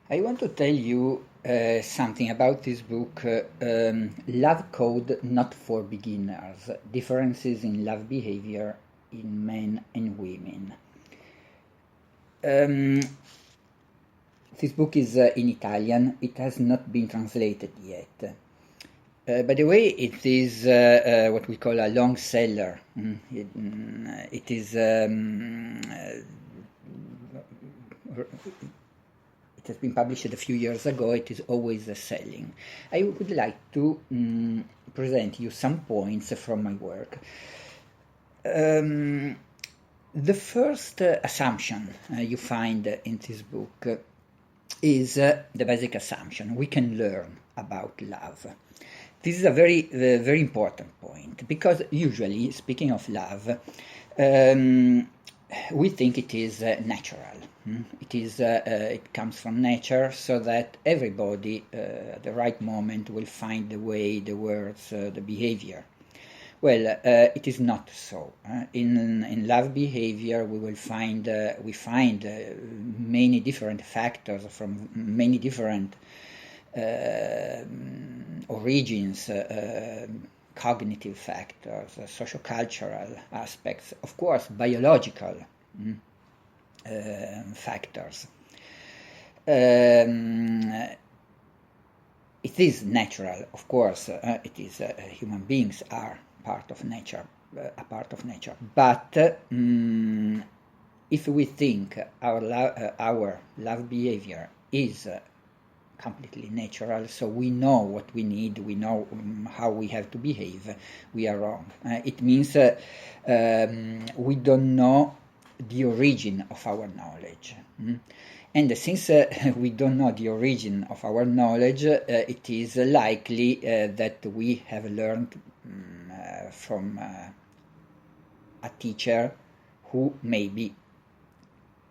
I want to tell you something about this book, Love Code Not for Beginners, Differences in Love Behavior in Men and Women. This book is in Italian. It has not been translated yet. By the way, it is what we call a long seller. It is it has been published a few years ago. It is always selling. I would like to present you some points from my work. The first assumption you find in this book is the basic assumption: we can learn about love. This is a very important point, because usually, speaking of love, we think it is natural. It comes from nature, so that everybody at the right moment will find the way, the words, the behavior. Well, it is not so. In love behavior, we find many different factors from many different origins, cognitive factors, socio-cultural aspects, of course, biological factors. It is natural, of course. It is human beings are part of nature, a part of nature. But if we think our love behavior is completely natural, so we know what we need, we know how we have to behave, we are wrong. It means we don't know the origin of our knowledge. And since we don't know the origin of our knowledge, it is likely that we have learned from a teacher who maybe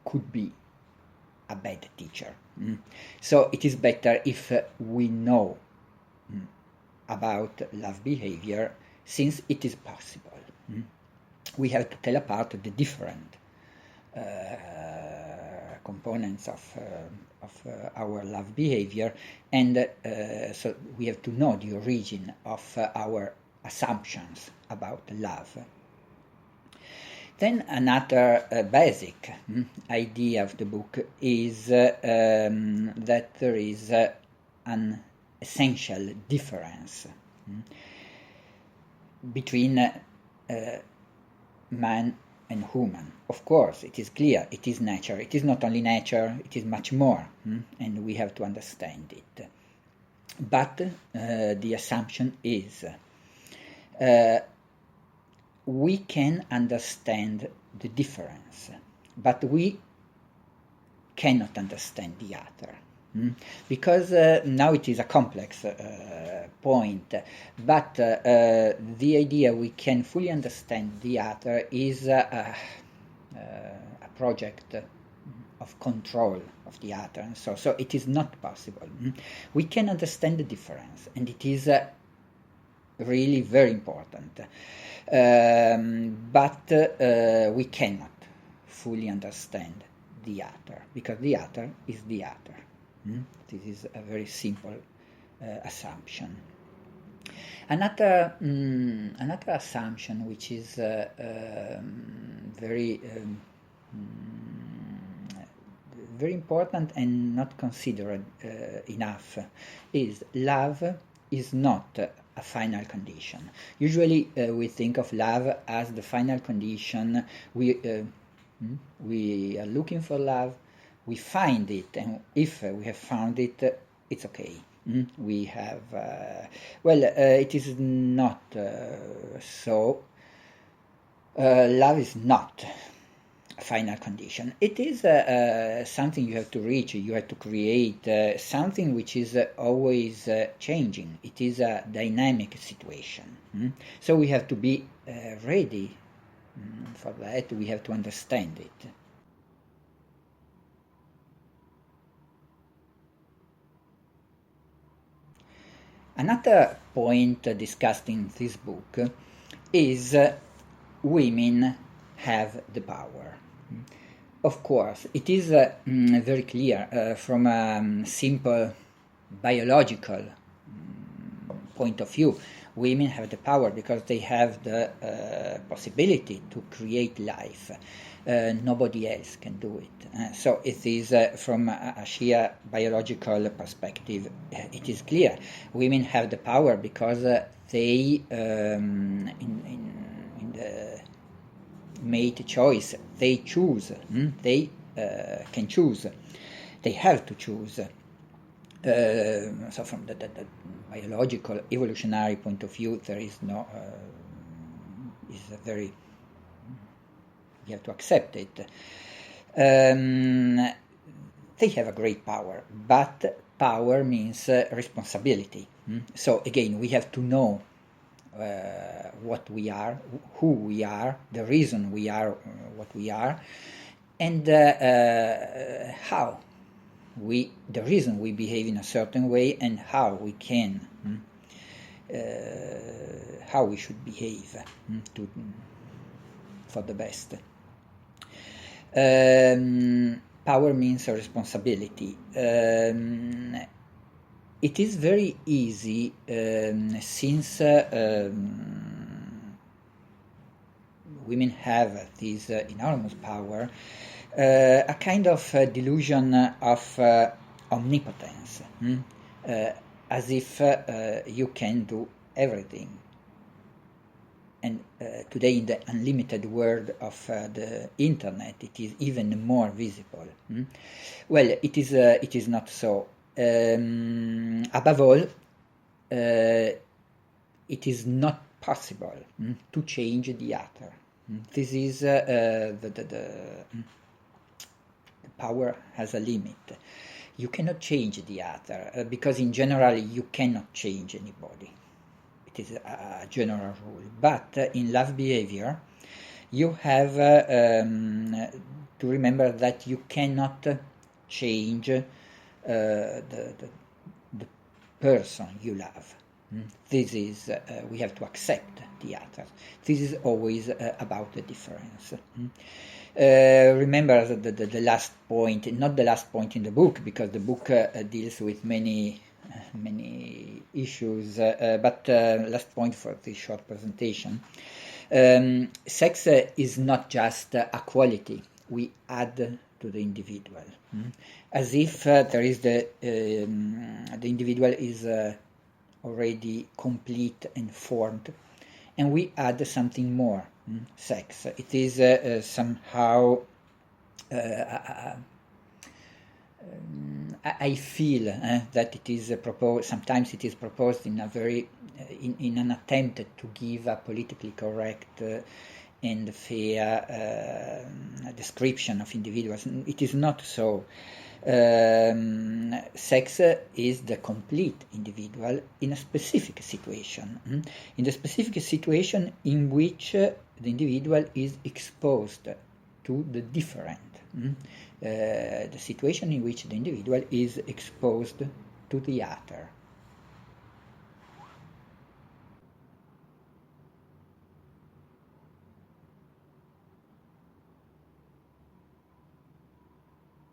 could be a bad teacher. So it is better if we know about love behavior, since it is possible. We have to tell apart the different components of our love behavior, and so we have to know the origin of our assumptions about love. Then another basic idea of the book is that there is an essential difference between man and woman. Of course, it is clear, it is nature. It is not only nature, it is much more, and we have to understand it. But the assumption is we can understand the difference, but we cannot understand the other. Because now it is a complex point, but the idea we can fully understand the other is a project of control of the other, and so it is not possible. We can understand the difference, and it is really very important, but we cannot fully understand the other, because the other is the other. This is a very simple assumption. Another assumption, which is very important and not considered enough, is love is not a final condition. Usually we think of love as the final condition. We are looking for love, we find it, and if we have found it, it's okay. We have it is not so. Love is not a final condition. It is something you have to reach, you have to create, something which is always changing. It is a dynamic situation. So we have to be ready for that. We have to understand it. Another point discussed in this book is women have the power. Of course, it is very clear from a simple biological point of view. Women have the power because they have the possibility to create life. Nobody else can do it. So it is from a sheer biological perspective, it is clear. Women have the power because they, in the made choice, they choose. They can choose. They have to choose. So from the biological, evolutionary point of view, there is no, is a very, you have to accept it. They have a great power, but power means responsibility. So again, we have to know what we are, who we are, the reason we are what we are, and how the reason we behave in a certain way, and how we can, how we should behave for the best. Power means a responsibility. It is very easy, since women have this enormous power, a kind of delusion of omnipotence, as if you can do everything. And today, in the unlimited world of the internet, it is even more visible. Well, it is not so. Above all, it is not possible to change the other. This is the power has a limit. You cannot change the other because in general you cannot change anybody. It is a general rule. But in love behavior, you have to remember that you cannot change the person you love. This is, we have to accept the other. This is always about the difference. Remember the last point, not the last point in the book, because the book deals with many issues, but last point for this short presentation. Sex is not just a quality we add to the individual, as if there is the individual is already complete and formed, and we add something more, sex. It is somehow, I feel that it is proposed, sometimes it is proposed in a very, in an attempt to give a politically correct and fair description of individuals. It is not so. Sex is the complete individual in a specific situation, in the specific situation in which the individual is exposed to the different, the situation in which the individual is exposed to the other.